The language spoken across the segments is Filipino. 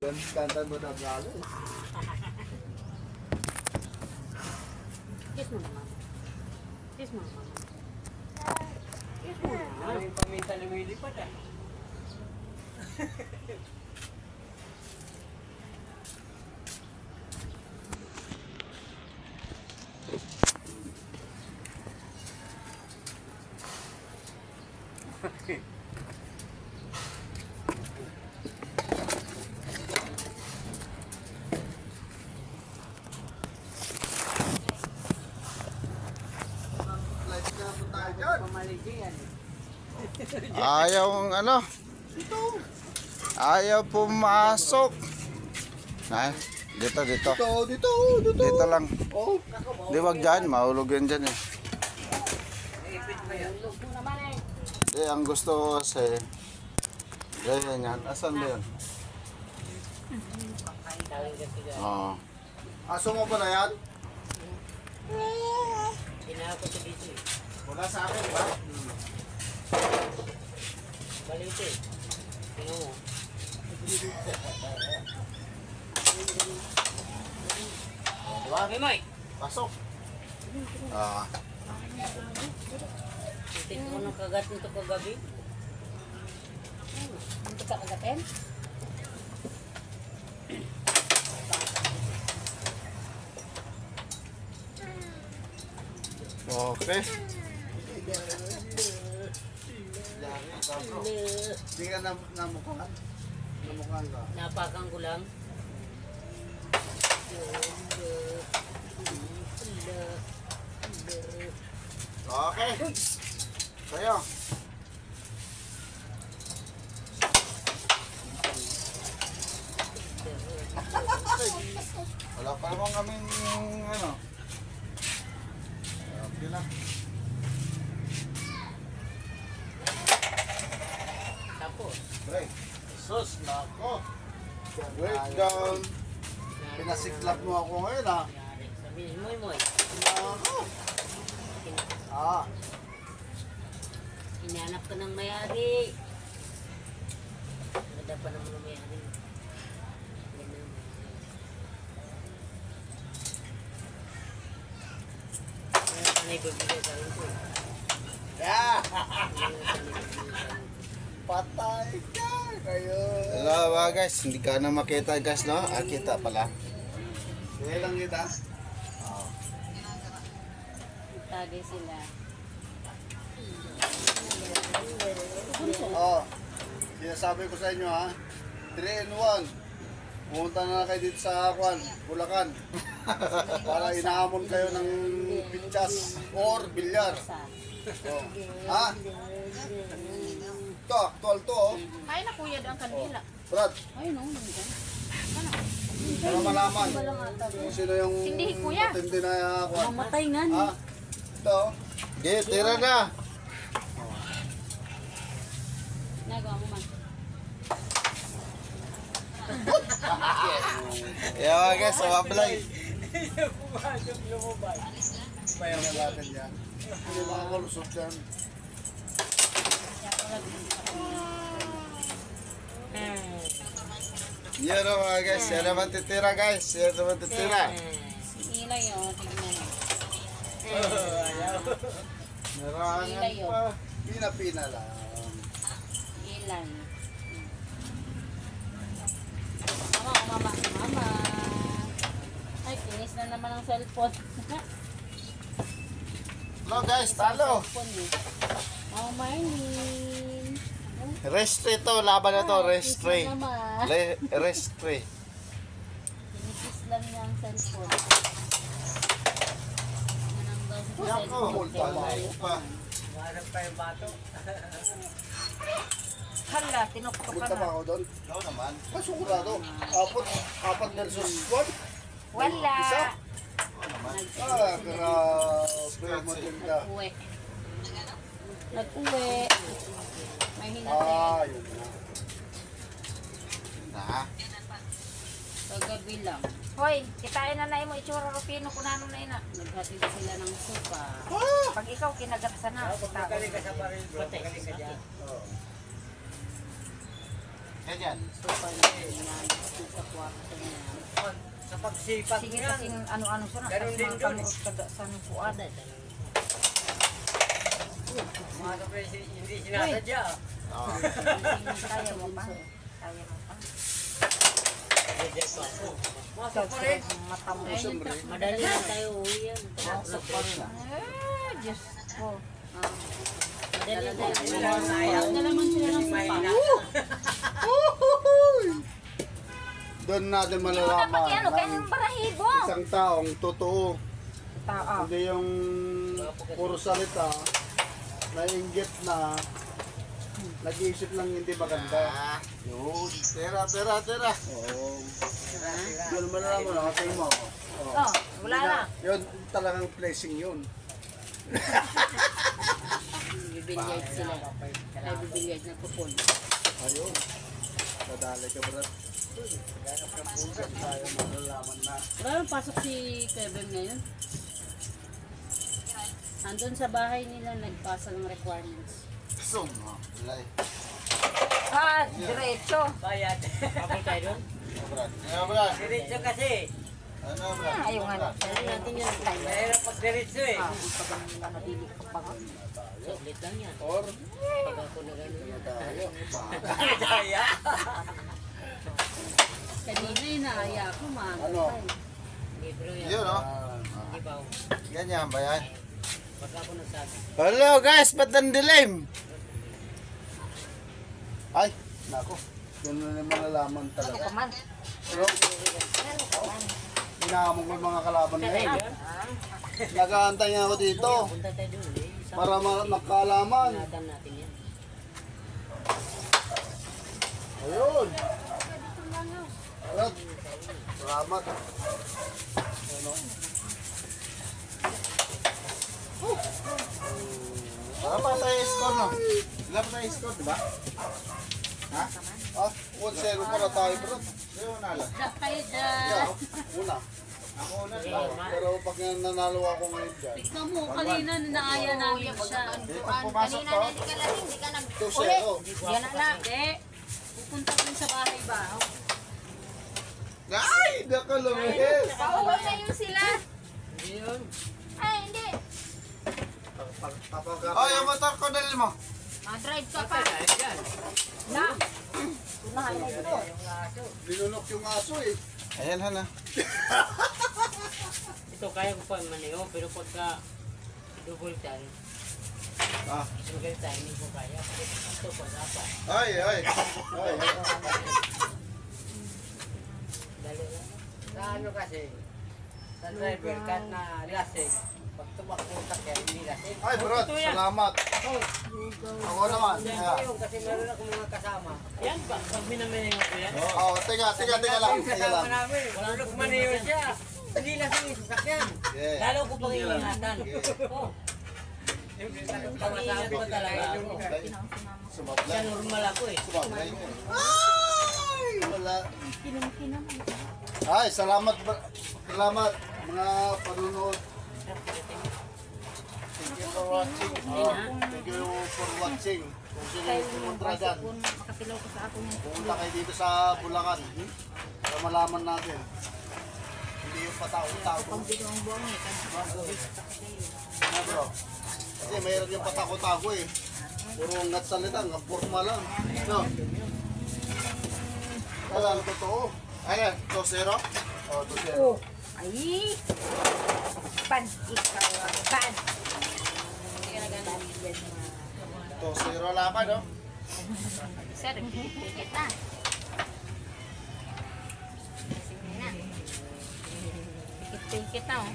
Kanta mo na galo eh. Kiss mo naman. Kiss mo naman. Kiss mo naman. Ano yung paminta lumilipad ah? Ayaw ano? Ayaw pumasok. Ay, dito. Dito lang. Oh, Di wag dyan, mahulog yan dyan eh. Hulog mo naman eh. Di, ang gusto ko kasi, ganyan yan. Asan ba yun? Oo. aso mo ba na yan? Kinako sa dito eh. Wala sa akin, ba? Balit eh. Tingnan mo. Diba? Hey Mike! Pasok. Titik ko ng kagat nito kagabi. Hindi ka kagatin? Okay. Hindi ka namukhaan. Namukhaan ka. Napakan ko lang. Okay. Sa'yo. Wala pa naman kaming ano. Okay na. Tapos. Break. Sus, nako. Breakdown. Pinasiklap mo ako ngayon ha. Sabihin mo mo eh. Nako. Ah. Inanap ka ng mayari. Ganda pa naman ng mayari. Ano yung bibigay sa rin ko eh. Yeah! Patay ka kayo. Hello mga guys, hindi ka na makita guys no? Ah, kita pala. Sige lang kita. Tagay sila. Oh, sinasabi ko sa inyo ha. 3 in 1. Pumunta na kayo dito sa Bulacan. Para inaamon kayo ng pitchas or bilyar. Oh. Ha? Ito, actual to oh. Kaya na kuya ang kandila. Brad, Ay no, nandiyan. para malaman kung sino yung Hindi, kuya. matindi na kwan. Mamatay nga Ha? Ito. Okay, tira na. Nagawa mo man. Yeah mga guys, mablay. Payaw na natin yan. Hindi makakalusot yan. Yan o mga guys, yan naman titira guys. Yan naman titira. Si Ilay oh, tingnan mo. Narangan pa. Pina-pina lang. Ilay. Mama. Ay, finish na naman ang cellphone. Hello guys, talo. Cellphone eh. Oh, Marlene. Restray to, laban na to, restray. Kiss na naman. Restray. Kinis lang niya ang cellphone. Mananggal sa Yan ko, cellphone. malayo pa. Mahanap pa yung bato. Hala, tinuktok Punta ka ba na. ako doon? Ikaw naman. Sigurado. Apat versus 1? Wala. Isa? Ah, grabe mo din ka. Nag-uwi. Nag-uwi. May hinatid. Ah, yun na. Na. Kagabi lang. Hoy, kitain na na mo itsura Rufino kung ano na ina. Naghatid sila ng suka. Pag ikaw kinagat sa na. Magaling ka sa baril bro. Magaling ka dyan. Ganyan. Suka na suka. sipag Sige yan. kasing ano-ano siya na. Ganun din dun eh. Taga sa nupuan. Mga kapre, hindi sinasadya. Ah, Kaya mo pa. Kaya mo pa. Masok pa rin. Mata mo. Siyempre. Madali na tayo uwi yan. pasok pa rin ah. Diyos ko. Madali na tayo. Sayang na naman sila ng Mahina. Doon natin Hindi mo malalaman dapat yan, kaya ng ng barahibo. isang taong totoo. Tao. Hindi yung puro salita, naiinggit na, nag-iisip lang hindi maganda. Yun. Tira. Oo. Yun malalaman, nakatingin mo. Oo. Oh, wala na. Yun talagang blessing yun. Bibilyag sila. Ay, bibilyag na kupon. Ayun. Dadali ka brad. Tayo malalaman na. Wala pasok si Kevin ngayon. Andun sa bahay nila nagpasa ng requirements. Zoom. Wala eh. Diretso. Bayad. Kapag tayo doon? Brad. Ano Brad? Diretso kasi. Ano Brad? Ayaw nga na. Ano natin yan? Mahirap pag diretso eh. Nadili ko pa. Saglit lang yan. Or, Pag ako na gano'n. tayo. Daya. Kanina inaaya ko, maaga Ano? pa eh. Libro yan. Yun oh. Ibaw. Ganyan ba yan? Pag ako nagsabi. Hello guys, ba't ang dilim? Ay, nako. Yun na naman malalaman Ano talaga. pa man? Pero, Ano pa man? inaamong ko yung mga kalaban ngayon. Nag-aantay nga ako dito Punta tayo doon eh. para makalaman. Nadam natin yan. Ayun. Brad, salamat. Ano? Wala pa tayo score no? Wala pa tayo score, diba? Ha? Ah, 1-0 para tayo, bro. Sino nala? Kahit, Yeah, una. Ako na Pero pag nanalo ako ngayon dyan, tignan mo, kanina naaya namin siya. Pag pumasok to, Hindi ka lang, hindi ka nag... 2-0. Yan na lang. Hindi. Pupunta rin sa bahay ba? Ay, nakalumihis. Pauwi kayo sila. Hindi yun. Ay, hindi. oh, yung motor ko dalil mo. Ma-drive ka pa. Dahil yan. Na. Unahan mo ito. Linunok yung aso eh. Ayan hana. Ito kaya ko pa maneho pero pagka double time, Ah. single time hindi ko kaya. Ito pa dapat. Ay. Dali lang. Sa ano kasi, sa driver kahit na lasing, pag tumakbo sa kaya hindi lasing. Ay, Brad, salamat. Ako naman. Yan po yun kasi meron ako mga kasama. Yan ba? Pag minamayin ko yan? Oh, teka lang. Yung kasama namin, tulog maniyo siya. Hindi lasing yung sasakyan. Yeah. Lalo ko pang iingatan. Oh. Pang-iingat ko talaga ako. Siya Sumablay. normal ako eh. Sumablay. Ay, wala. Ay, salamat. Salamat mga panunood. Thank you for watching. Thank you for watching. Kung sino yung pumunta dyan, Makapilaw ko sa akong pumunta kayo dito sa Bulacan. Para malaman natin. Hindi yung patao-tao. dito ang buwang eh. Ano bro? Kasi mayroon yung patako-tako eh. Puro ngat salita, nga forma lang. No? Wala, ang totoo. Ayan, 2-0. Oh, to siya. Oh. Ay. Pan. Ikaw. Pan. 2-0 laban, no? Sir, pikit na. Pikit na oh.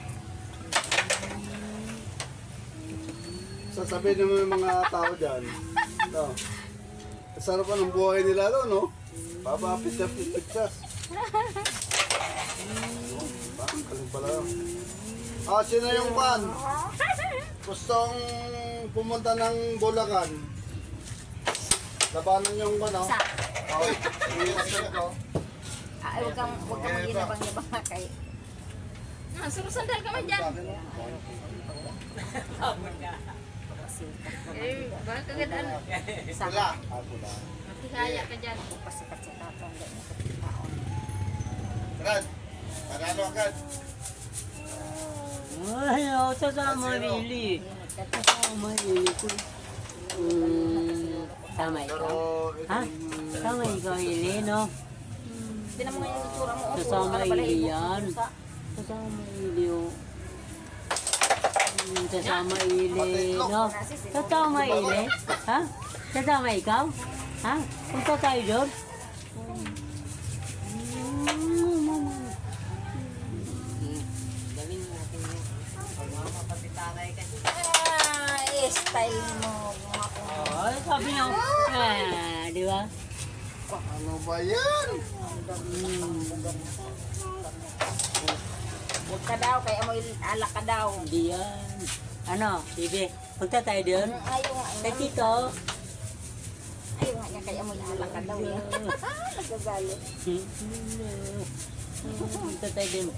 Sasabihin naman yung mga tao dyan. No? Sarap pa ng buhay nila doon, no? Papapit-pit-pit-pit. Kaling pala yun. Ah, sino yung pan? Gustong pumunta ng Bulacan. Labanan yung ano? Sa. Oh, iiwasan ko. Huwag kang mag-inabang-ibang na kay. Surusandal ka man dyan. Eh, bakit agad ano? Wala. Ako na. Matikaya ka dyan. Pasikat sa tatang. Brad, Nanalo agad. Ay, ako sasama Lili. Sasama Lili ko. Tama ikaw? Pero Ha? Tama ikaw, Lili, no? Tinan mo nga yung itsura mo. oh. Sasama Para pala Lili imo. yan. Sasama Lili, oh. Sasama Lili, no? Sasama Lili? Ha? Sasama ikaw? Ha? Punta tayo doon? Gawin natin yun. Pagmama pati tatay kasi. Style mo. Ay, sabi niya, di ba? ano ba yan? Huwag ka daw, kaya mo alak ka daw. Hindi yan. Ano, Bibi, punta tayo doon? Ayaw nga. Kay Tito. Ayaw nga niya, kaya mo alak ka daw. Nagagalit. Punta tayo doon.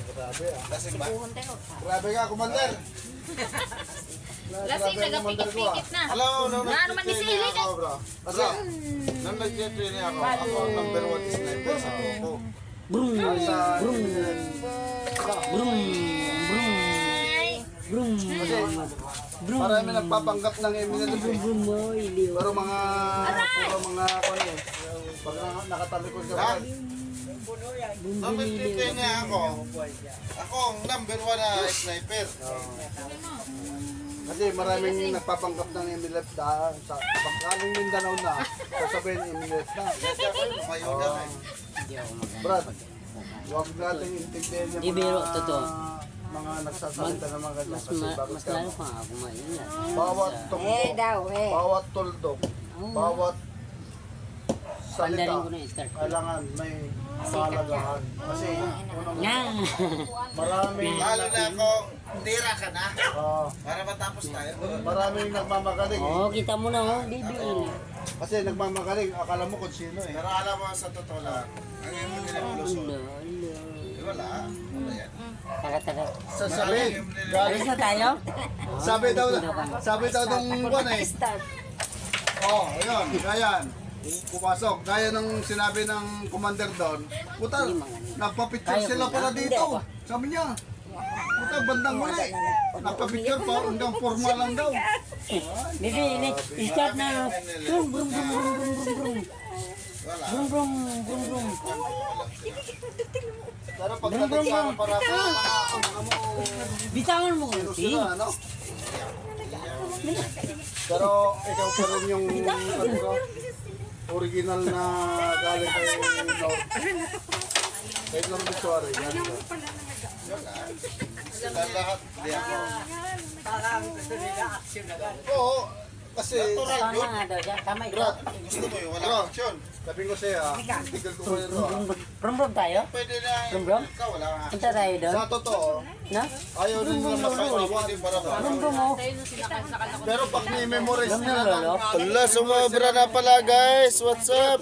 Grabe ah. Lasing ba? Buhon tayo. Grabe ka, Commander. Lasing, nagapikit-pikit na. Hello, nung Nga, naman ni nag-training Sili ako, bro. Kasi, nung nag-training ako ang number 1 sniper sa Coco. Brum, Sa brum, brum, brum, brum. Brum, marami nagpapanggap ng eminent. brum mo, iliw. Pero mga kone, pag nakatalikod ka ba? Nung nag-training ako ang number 1 na sniper. Kasi maraming nagpapanggap ng eminent sa pagkaling Mindanao na, sasabihin eminent na. Mayo na eh. Brad, huwag natin intindihin yung Di biro, totoo. mga nagsasalita ng mga ganyan. Kasi bago Mas ka lalo pa ako maingat. bawat Eh tungkol, daw, eh. bawat tuldok, bawat salita, Pandarin ko na yung start. kailangan may palagahan. Kasi Nga! maraming Lalo na kung tira ka na ah, para matapos tayo. maraming nagmamagaling. Oo, kita mo na, oh, Bibi. Kasi nagmamagaling, akala mo kung sino eh. Pero alam mo sa totoo lang, ang imo nila ng Luzon. Wala. Wala yan. Tara. Sasabi, Alis na tayo? sabi daw nung buwan eh. Start. Oh, ayun, gayan. Pumasok. Gaya ng sinabi ng commander doon, puta, nagpa-picture sila pala dito. Sabi niya, puta, bandang muli. Nagpa-picture pa, hanggang formal lang daw. Bibi, start na. Brum, brum, brum, brum, brum, brum, brum. Brum, brum, brum, brum. Pero pagdating sa para mga mo, Bitangan mo ko, sila, ano? Pero ikaw pa rin yung ano ko, original na galing kay Lord. Kay Lord Victory. Yan ko. Sila lahat. Hindi ako. Parang gusto nila action agad. Oo, kasi Tama nga daw siya, tama ikaw. Brad, Gusto mo yung bro, wala action. sabi ko sa'yo tigil ko kayo ro. Brum, brum tayo? Pwede na Brum, brum? ikaw wala kang Punta tayo doon? Sa totoo, No? ayaw din nila magpapawa. Hindi para ba? Brum, brum, oh. Pero pag may memorize Brum, brum, nila lolo. ng Wala, sumobra na pala guys. What's up?